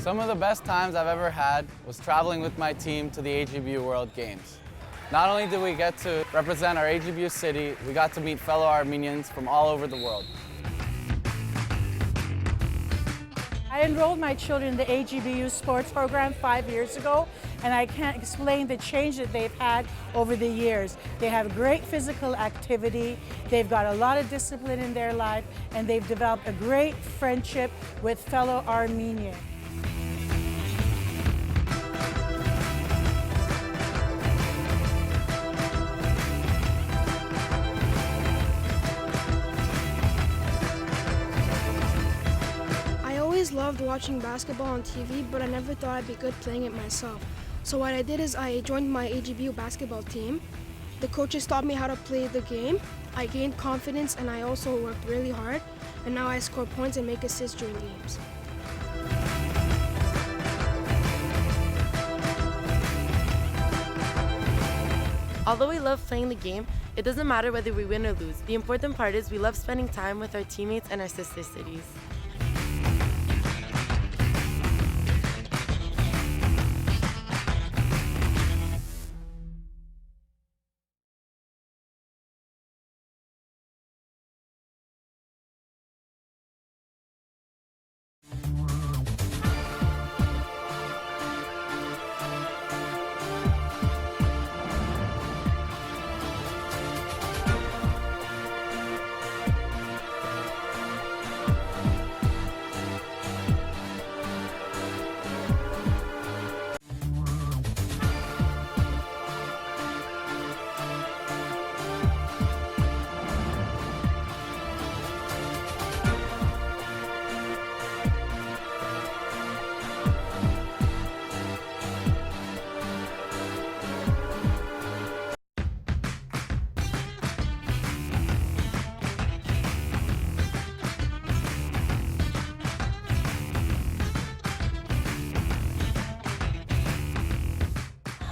Some of the best times I've ever had was traveling with my team to the AGBU World Games. Not only did we get to represent our AGBU city, we got to meet fellow Armenians from all over the world. I enrolled my children in the AGBU sports program 5 years ago, and I can't explain the change that they've had over the years. They have great physical activity, they've got a lot of discipline in their life, and they've developed a great friendship with fellow Armenians. I loved watching basketball on TV, but I never thought I'd be good playing it myself. So what I did is I joined my AGBU basketball team. The coaches taught me how to play the game. I gained confidence and I also worked really hard. And now I score points and make assists during games. Although we love playing the game, it doesn't matter whether we win or lose. The important part is we love spending time with our teammates and our sister cities.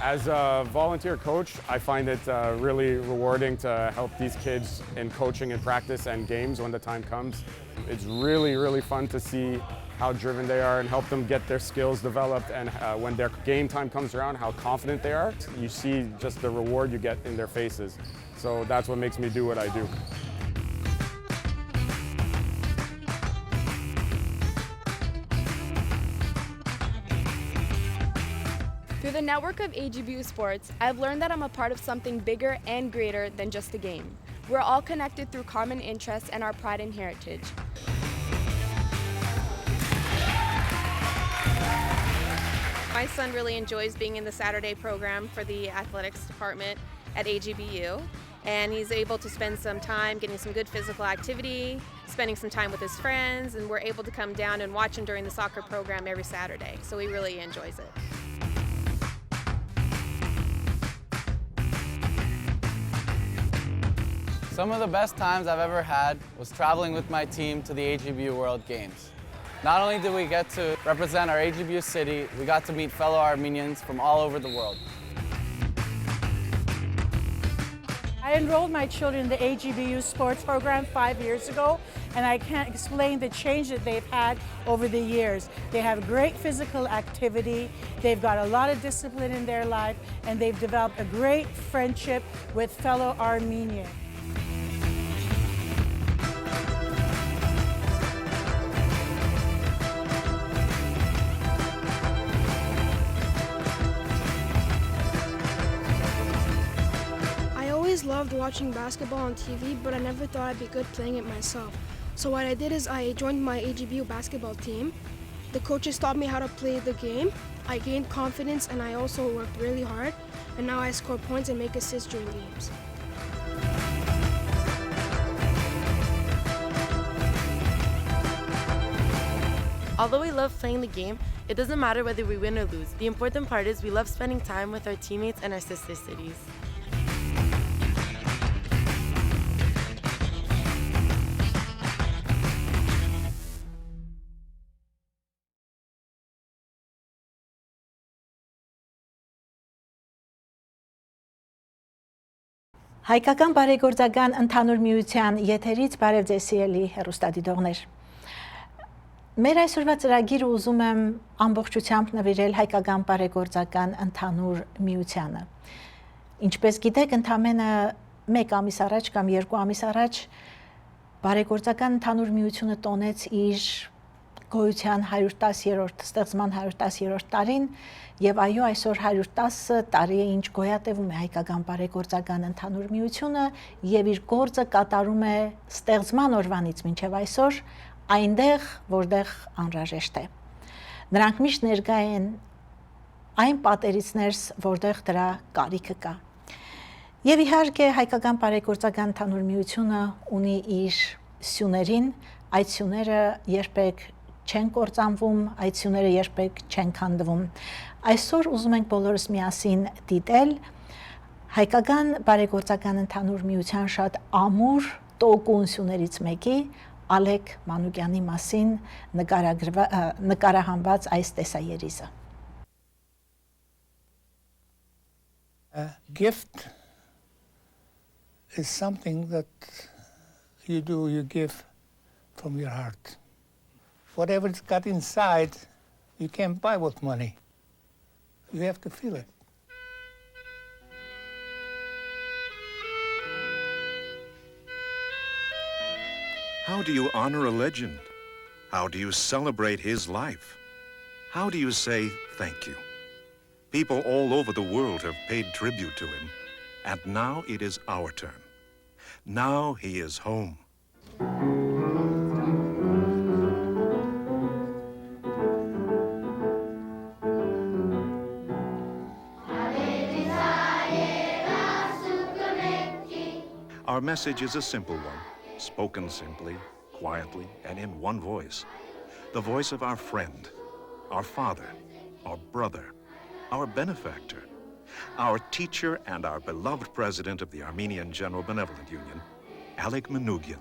As a volunteer coach, I find it really rewarding to help these kids in coaching and practice and games when the time comes. It's really fun to see how driven they are and help them get their skills developed, and when their game time comes around, how confident they are. You see just the reward you get in their faces. So that's what makes me do what I do. Through the network of AGBU Sports, I've learned that I'm a part of something bigger and greater than just a game. We're all connected through common interests and our pride and heritage. My son really enjoys being in the Saturday program for the athletics department at AGBU, and he's able to spend some time getting some good physical activity, spending some time with his friends, and we're able to come down and watch him during the soccer program every Saturday, so he really enjoys it. Some of the best times I've ever had was traveling with my team to the AGBU World Games. Not only did we get to represent our AGBU city, we got to meet fellow Armenians from all over the world. I enrolled my children in the AGBU sports program 5 years ago, and I can't explain the change that they've had over the years. They have great physical activity, they've got a lot of discipline in their life, and they've developed a great friendship with fellow Armenians. I loved watching basketball on TV, but I never thought I'd be good playing it myself. So what I did is I joined my AGBU basketball team. The coaches taught me how to play the game. I gained confidence and I also worked really hard. And now I score points and make assists during games. Although we love playing the game, it doesn't matter whether we win or lose. The important part is we love spending time with our teammates and our sister cities. Հայկական բարեգործական ընդհանուր միության եթերից բարև ձեզ սիրելի հեռուստադիտողներ։ Մեր այսօրվա ծրագիրը ուզում եմ ամբողջությամբ նվիրել հայկական բարեգործական ընդհանուր միությանը։ Ինչպես գիտեք, ընդամենը 1 ամիս առաջ կամ 2 ամիս առաջ բարեգործական ընդհանուր միությունը տոնեց իր գոյության 110-րդ ստեղծման 110-րդ տարին, եւ այո, այսօր 110 տարի է ինչ գոյատևում է հայկական բարեգործական ընդհանուր միությունը եւ իր գործը կատարում է ստեղծման օրվանից մինչեւ այսօր այնտեղ, որտեղ անհրաժեշտ է։ Նրանք միշտ ներկա են այն պատերից ներս, որտեղ դրա կարիքը կա։ Եվ իհարկե հայկական բարեգործական ընդհանուր միությունը ունի իր սյուներին, այդ սյուները երբեք չեն կործանվում, այդ սյուները երբեք չեն քանդվում։ Այսօր ուզում ենք բոլորս միասին դիտել հայկական բարեգործական ընդհանուր միության շատ ամուր տոկուն սյուներից մեկի Ալեք Մանուկյանի մասին նկարահանված այս տեսաերիզը։ A gift is something that you give from your heart. Whatever it's got inside, you can't buy with money. You have to feel it. How do you honor a legend? How do you celebrate his life? How do you say thank you? People all over the world have paid tribute to him, and now it is our turn. Now he is home. Our message is a simple one, spoken simply, quietly, and in one voice. The voice of our friend, our father, our brother, our benefactor, our teacher, and our beloved president of the Armenian General Benevolent Union, Alik Manugyan.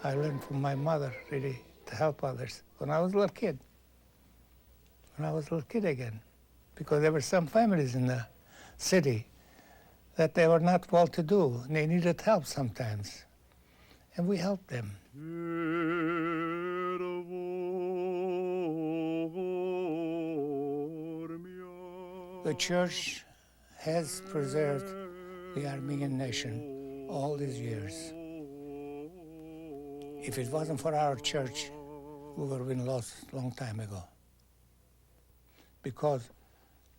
I learned from my mother, really, to help others when I was a little kid. When I was a little kid again. Because there were some families in the city that they were not well-to-do, and they needed help sometimes. And we helped them. The church has preserved the Armenian nation all these years. If it wasn't for our church, we would have been lost a long time ago. Because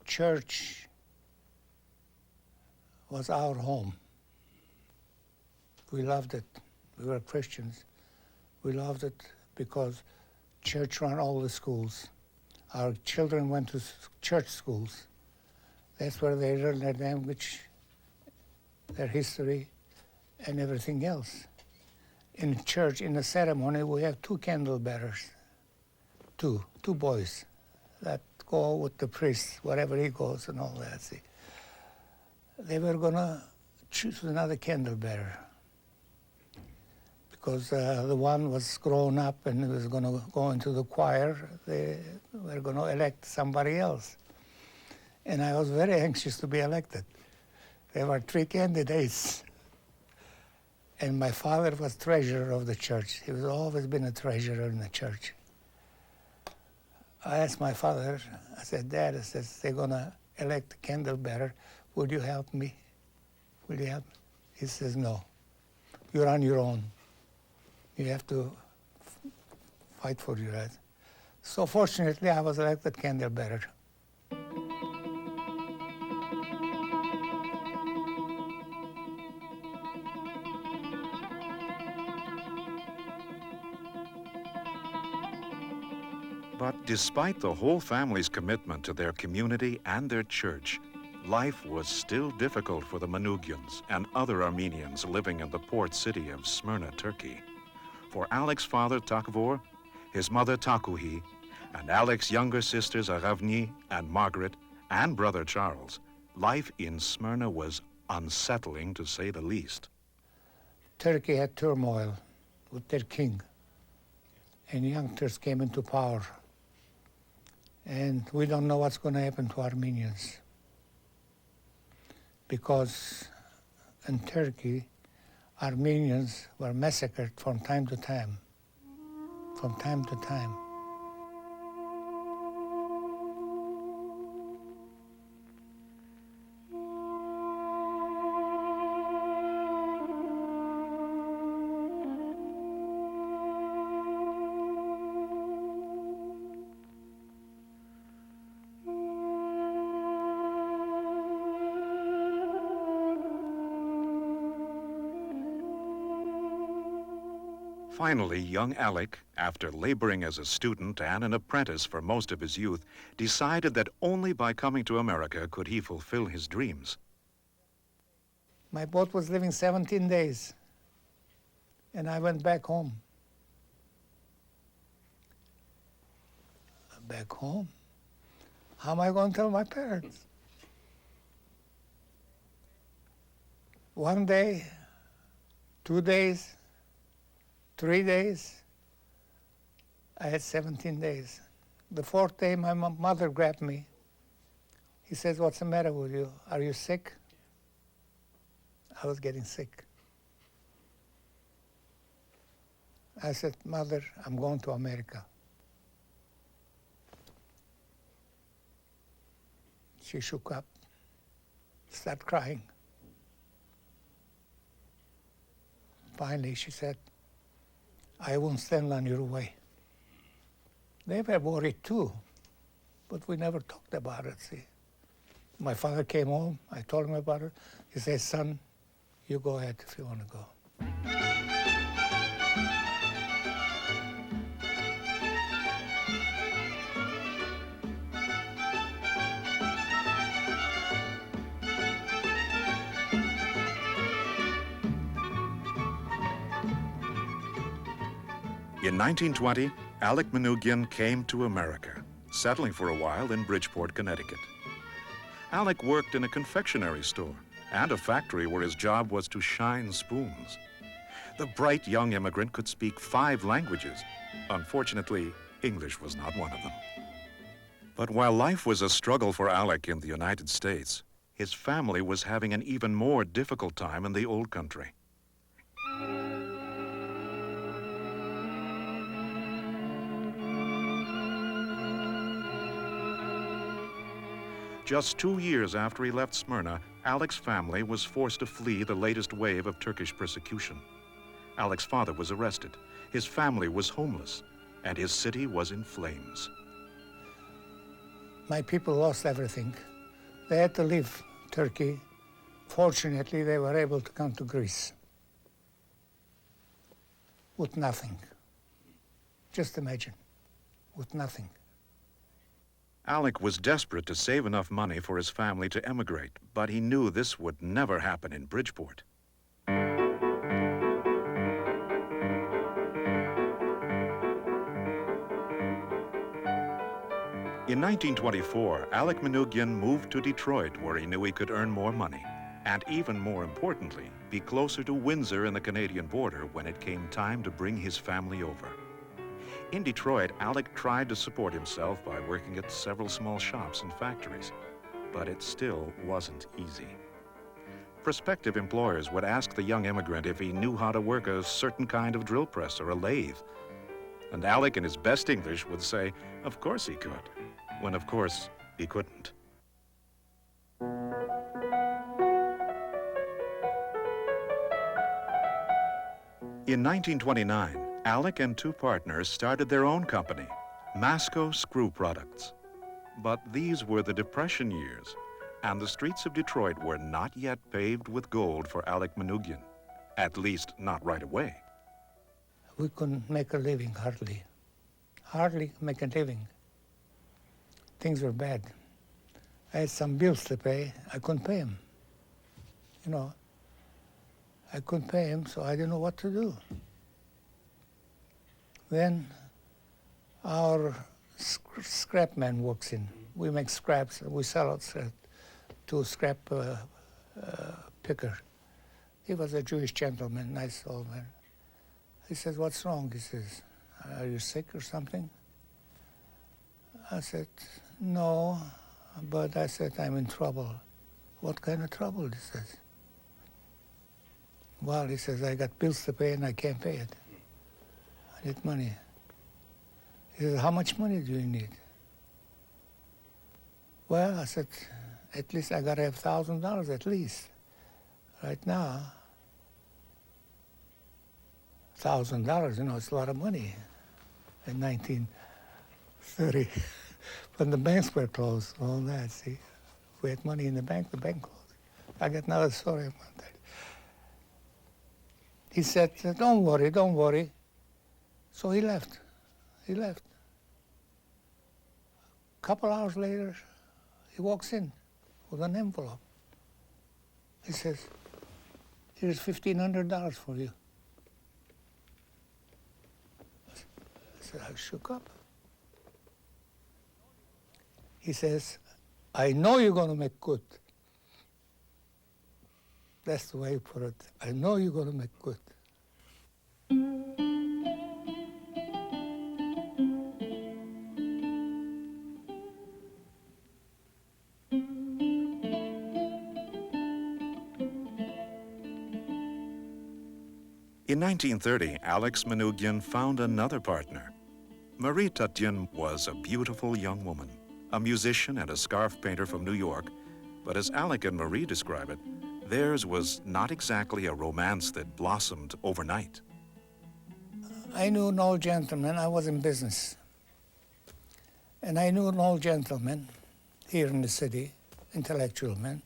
church was our home. We loved it. We were Christians. We loved it because church ran all the schools. Our children went to church schools. That's where they learned their language, their history, and everything else. In church, in the ceremony, we have 2 candle bearers. Two boys that go with the priest, wherever he goes and all that. See. They were gonna choose another candle bearer because the one was grown up and was gonna go into the choir. They were gonna elect somebody else. And I was very anxious to be elected. There were 3 candidates. And my father was treasurer of the church. He was always been a treasurer in the church. I asked my father, I said, Dad, I said, they're gonna elect a candle bearer. Would you help me? Will you help me? He says, no. You're on your own. You have to fight for your rights. So fortunately, I was elected candle bearer. But despite the whole family's commitment to their community and their church, life was still difficult for the Manugyans and other Armenians living in the port city of Smyrna, Turkey. For Alec's father, Takvor, his mother, Takuhi, and Alec's younger sisters, Aravni and Margaret, and brother Charles, life in Smyrna was unsettling, to say the least. Turkey had turmoil with their king, and youngsters came into power. And we don't know what's going to happen to Armenians. Because in Turkey, Armenians were massacred from time to time. From time to time. Finally, young Alec, after laboring as a student and an apprentice for most of his youth, decided that only by coming to America could he fulfill his dreams. My boat was leaving 17 days, and I went back home. Back home? How am I going to tell my parents? One day, 2 days, 3 days, I had 17 days. The 4th day, my mother grabbed me. He says, "What's the matter with you? Are you sick?" I was getting sick. I said, "Mother, I'm going to America." She shook up, started crying. Finally, she said, "I won't stand on your way." They were worried too, but we never talked about it, see. My father came home, I told him about it. He said, "Son, you go ahead if you want to go." In 1920, Alec Manoogian came to America, settling for a while in Bridgeport, Connecticut. Alec worked in a confectionery store and a factory where his job was to shine spoons. The bright young immigrant could speak 5 languages. Unfortunately, English was not one of them. But while life was a struggle for Alec in the United States, his family was having an even more difficult time in the old country. Just 2 years after he left Smyrna, Alec's family was forced to flee the latest wave of Turkish persecution. Alec's father was arrested, his family was homeless, and his city was in flames. My people lost everything. They had to leave Turkey. Fortunately, they were able to come to Greece with nothing. Just imagine, with nothing. Alec was desperate to save enough money for his family to emigrate, but he knew this would never happen in Bridgeport. In 1924, Alec Manoogian moved to Detroit, where he knew he could earn more money, and even more importantly, be closer to Windsor and the Canadian border when it came time to bring his family over. In Detroit, Alec tried to support himself by working at several small shops and factories, but it still wasn't easy. Prospective employers would ask the young immigrant if he knew how to work a certain kind of drill press or a lathe. And Alec, in his best English, would say, of course he could, when of course he couldn't. In 1929, Alec and 2 partners started their own company, Masco Screw Products. But these were the Depression years, and the streets of Detroit were not yet paved with gold for Alec Manoogian, at least not right away. We couldn't make a living, hardly. Hardly make a living. Things were bad. I had some bills to pay. I couldn't pay them. You know, I couldn't pay him, so I didn't know what to do. Then our scrap man walks in. We make scraps, we sell it to scrap picker. He was a Jewish gentleman, nice old man. He says, "What's wrong?" He says, "Are you sick or something?" I said, "No," but I said, "I'm in trouble." "What kind of trouble?" He says. Well, he says, I got bills to pay and I can't pay it. I need money. He says, how much money do you need? Well, I said, at least I gotta have $1,000 at least. Right now, $1,000, you know, it's a lot of money in 1930 when the banks were closed, all that, see. If we had money in the bank closed. I got another story about that. He said, don't worry, don't worry. So he left. He left. A couple hours later, he walks in with an envelope. He says, here's $1,500 for you. I said, I shook up. He says, I know you're going to make good. That's the way he put it. I know you're going to make good. In 1930, Alex Manoogian found another partner. Marie Tutjian was a beautiful young woman, a musician and a scarf painter from New York, but as Alec and Marie describe it, theirs was not exactly a romance that blossomed overnight. I knew an old gentleman. I was in business. And I knew an old gentleman here in the city, intellectual man.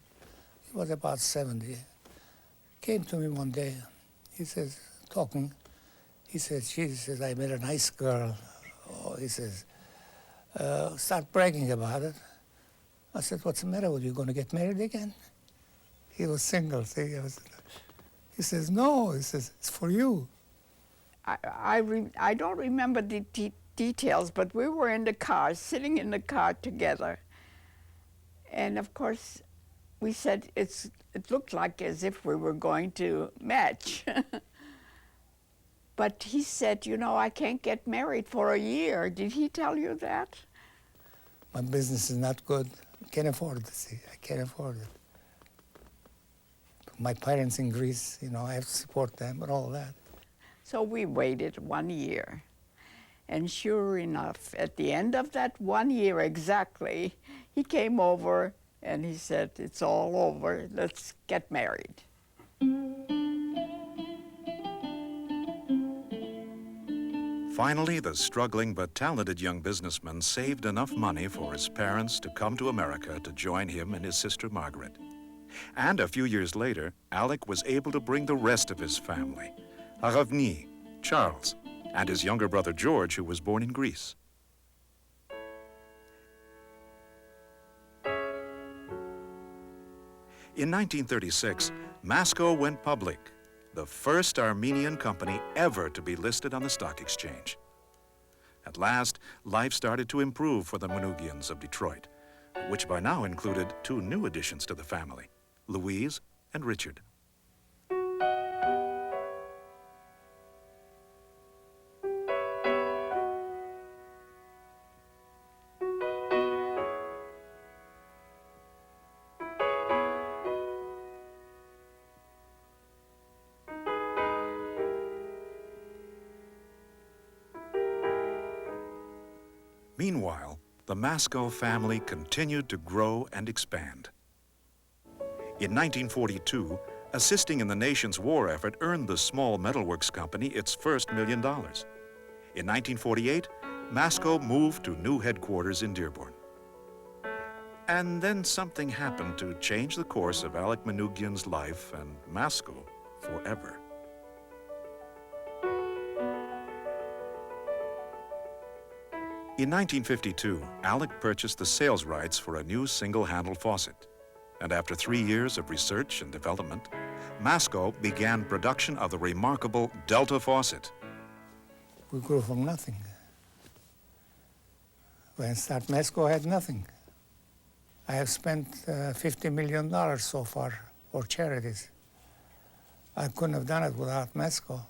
He was about 70. Came to me one day. He says, talking, he says, she says, I met a nice girl. Oh, he says, start bragging about it. I said, what's the matter with you? Going to get married again? He was single, see? He says, no, he says, it's for you. I don't remember the details, but we were in the car, sitting in the car together. And of course, we said it looked like as if we were going to match. But he said, you know, I can't get married for a year. Did he tell you that? My business is not good. I can't afford it, see? I can't afford it. My parents in Greece, you know, I have to support them and all that. So we waited 1 year. And sure enough, at the end of that 1 year exactly, he came over and he said, it's all over, let's get married. Finally, the struggling but talented young businessman saved enough money for his parents to come to America to join him and his sister Margaret. And a few years later, Alec was able to bring the rest of his family, Haravni, Charles, and his younger brother George, who was born in Greece. In 1936, Masco went public, the first Armenian company ever to be listed on the stock exchange. At last, life started to improve for the Manoogians of Detroit, which by now included two new additions to the family, Louise and Richard. Meanwhile, the Masco family continued to grow and expand. In 1942, assisting in the nation's war effort earned the small metalworks company its first $1 million. In 1948, Masco moved to new headquarters in Dearborn. And then something happened to change the course of Alec Manoogian's life and Masco forever. In 1952, Alec purchased the sales rights for a new single-handle faucet. And after 3 years of research and development, Masco began production of the remarkable Delta faucet. We grew from nothing. When I started, Masco had nothing. I have spent $50 million so far for charities. I couldn't have done it without Masco.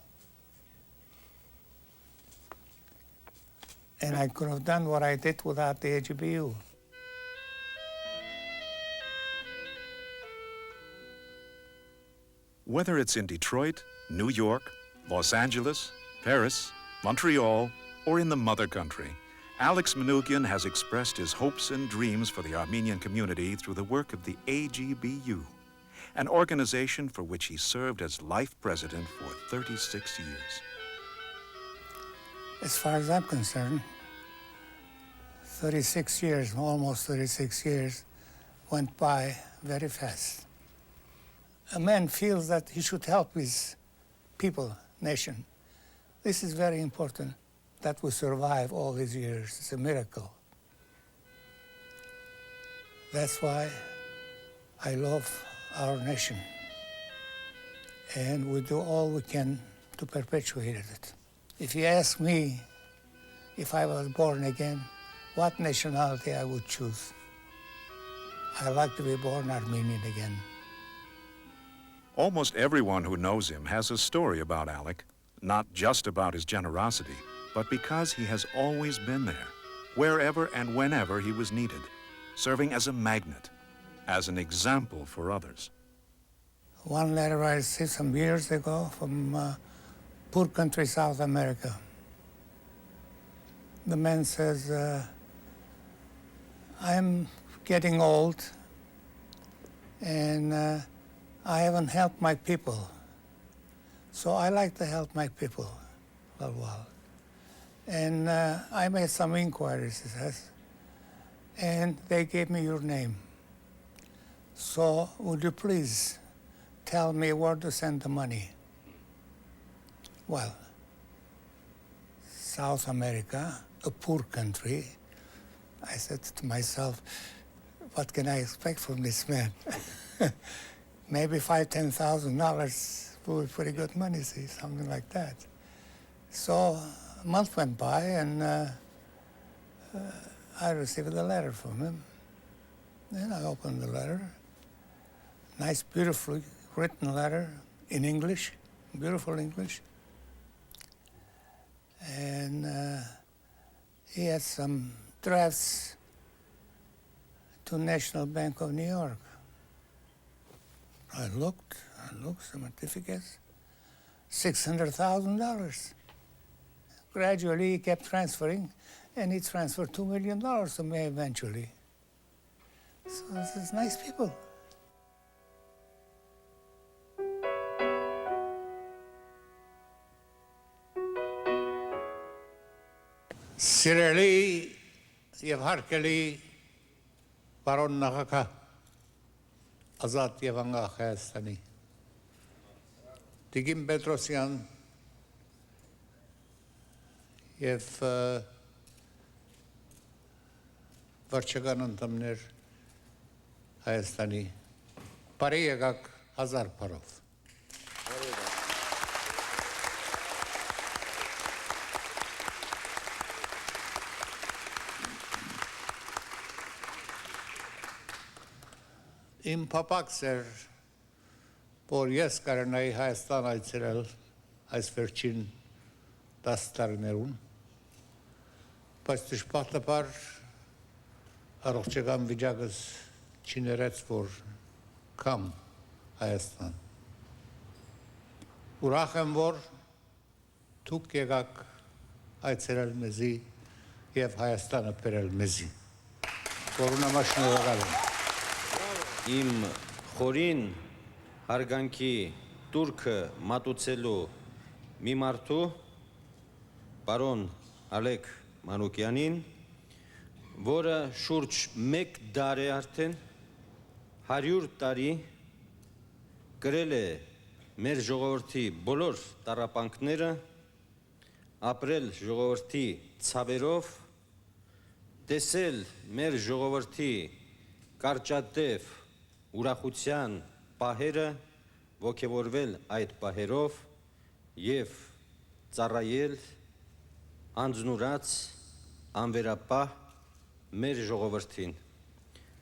And I couldn't have done what I did without the AGBU. Whether it's in Detroit, New York, Los Angeles, Paris, Montreal, or in the mother country, Alex Manoogian has expressed his hopes and dreams for the Armenian community through the work of the AGBU, an organization for which he served as life president for 36 years. As far as I'm concerned, 36 years, almost 36 years, went by very fast. A man feels that he should help his people, nation. This is very important, that we survive all these years. It's a miracle. That's why I love our nation. And we do all we can to perpetuate it. If you ask me if I was born again, what nationality I would choose, I like to be born Armenian again. Almost everyone who knows him has a story about Alec, not just about his generosity, but because he has always been there, wherever and whenever he was needed, serving as a magnet, as an example for others. One letter I received some years ago from poor country South America. The man says, I'm getting old and I haven't helped my people. So I like to help my people for a while. And I made some inquiries, he says, and they gave me your name. So would you please tell me where to send the money? Well, South America, a poor country, I said to myself, what can I expect from this man? Maybe $5,000, $10,000 would be pretty good money, see, something like that. So a month went by and I received a letter from him. Then I opened the letter. Nice, beautifully written letter in English, beautiful English. And he had some drafts to National Bank of New York. I looked, some certificates, $600,000. Gradually, he kept transferring, and he transferred $2 million to me eventually. So this is nice people. Սիրելի եւ հարգելի պարոն նախագահ, ազատ եւ անկախ Հայաստանի Տիգին Պետրոսյան եւ վարչական անդամներ Հայաստանի բարի եկաք 1000 բարով Իմ փապակս էր, որ ես կարենայի Հայաստան այցելել այս վերջին 10 տարիներուն, բայց դժբախտաբար առողջական վիճակս չներեց, որ կամ Հայաստան։ Ուրախ եմ, որ դուք եկաք այցելել մեզի եւ Հայաստանը բերել մեզի, որոնց համար շնորհակալ եմ։ Իմ խորին հարգանքի տուրքը մատուցելու մի մարդու պարոն Ալեք Մանուկյանին, որը շուրջ 1 դար է արդեն 100 տարի գրել է մեր ժողովրդի բոլոր տառապանքները, ապրել ժողովրդի ցավերով, տեսել մեր ժողովրդի կարճատև ուրախության պահերը, ոգևորվել այդ պահերով եւ ծառայել անձնուրաց անվերապահ մեր ժողովրդին,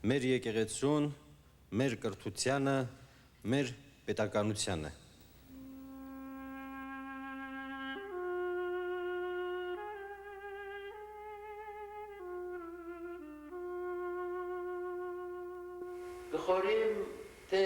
մեր եկեղեցուն, մեր կրթությանը, մեր պետականությանը։ Գխորիմ թե